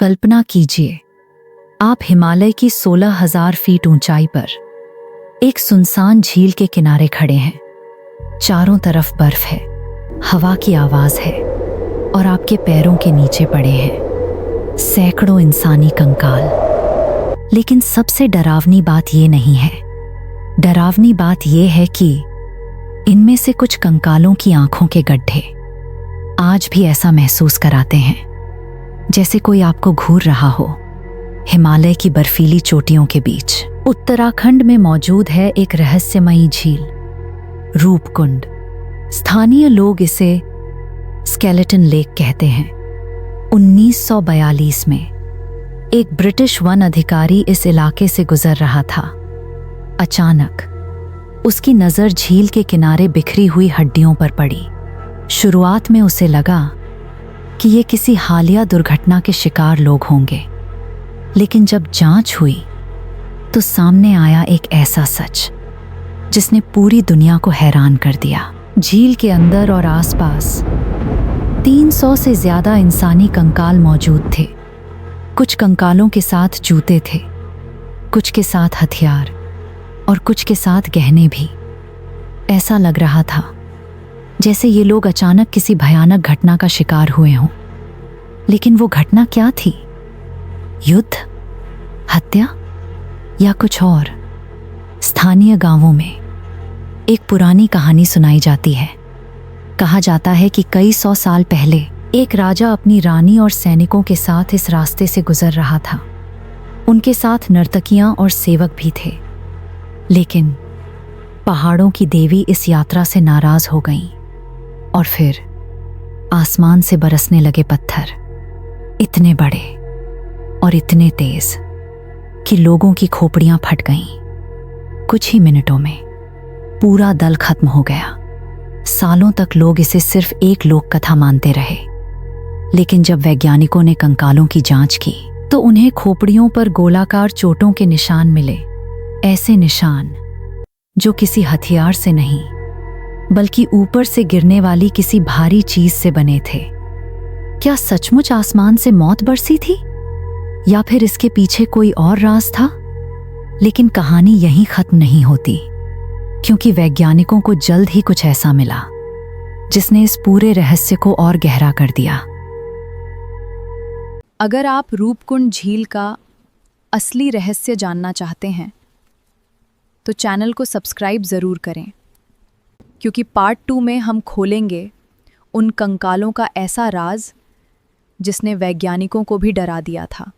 कल्पना कीजिए, आप हिमालय की 16,000 फीट ऊंचाई पर एक सुनसान झील के किनारे खड़े हैं। चारों तरफ बर्फ है, हवा की आवाज है और आपके पैरों के नीचे पड़े हैं सैकड़ों इंसानी कंकाल। लेकिन सबसे डरावनी बात ये नहीं है। डरावनी बात यह है कि इनमें से कुछ कंकालों की आंखों के गड्ढे आज भी ऐसा महसूस कराते हैं जैसे कोई आपको घूर रहा हो। हिमालय की बर्फीली चोटियों के बीच उत्तराखंड में मौजूद है एक रहस्यमयी झील, रूपकुंड। स्थानीय लोग इसे स्केलेटन लेक कहते हैं। 1942 में एक ब्रिटिश वन अधिकारी इस इलाके से गुजर रहा था। अचानक उसकी नज़र झील के किनारे बिखरी हुई हड्डियों पर पड़ी। शुरुआत में उसे लगा कि ये किसी हालिया दुर्घटना के शिकार लोग होंगे, लेकिन जब जांच हुई तो सामने आया एक ऐसा सच जिसने पूरी दुनिया को हैरान कर दिया। झील के अंदर और आसपास 300 से ज्यादा इंसानी कंकाल मौजूद थे। कुछ कंकालों के साथ जूते थे, कुछ के साथ हथियार और कुछ के साथ गहने भी। ऐसा लग रहा था जैसे ये लोग अचानक किसी भयानक घटना का शिकार हुए हों। लेकिन वो घटना क्या थी? युद्ध, हत्या या कुछ और? स्थानीय गांवों में एक पुरानी कहानी सुनाई जाती है। कहा जाता है कि कई 100 साल पहले एक राजा अपनी रानी और सैनिकों के साथ इस रास्ते से गुजर रहा था। उनके साथ नर्तकियां और सेवक भी थे। लेकिन पहाड़ों की देवी इस यात्रा से नाराज हो गईं और फिर आसमान से बरसने लगे पत्थर, इतने बड़े और इतने तेज कि लोगों की खोपड़ियां फट गईं। कुछ ही मिनटों में पूरा दल खत्म हो गया। सालों तक लोग इसे सिर्फ एक लोक कथा मानते रहे। लेकिन जब वैज्ञानिकों ने कंकालों की जांच की तो उन्हें खोपड़ियों पर गोलाकार चोटों के निशान मिले। ऐसे निशान जो किसी हथियार से नहीं बल्कि ऊपर से गिरने वाली किसी भारी चीज से बने थे। क्या सचमुच आसमान से मौत बरसी थी या फिर इसके पीछे कोई और राज था? लेकिन कहानी यहीं खत्म नहीं होती, क्योंकि वैज्ञानिकों को जल्द ही कुछ ऐसा मिला जिसने इस पूरे रहस्य को और गहरा कर दिया। अगर आप रूपकुंड झील का असली रहस्य जानना चाहते हैं तो चैनल को सब्सक्राइब ज़रूर करें, क्योंकि पार्ट 2 में हम खोलेंगे उन कंकालों का ऐसा राज जिसने वैज्ञानिकों को भी डरा दिया था।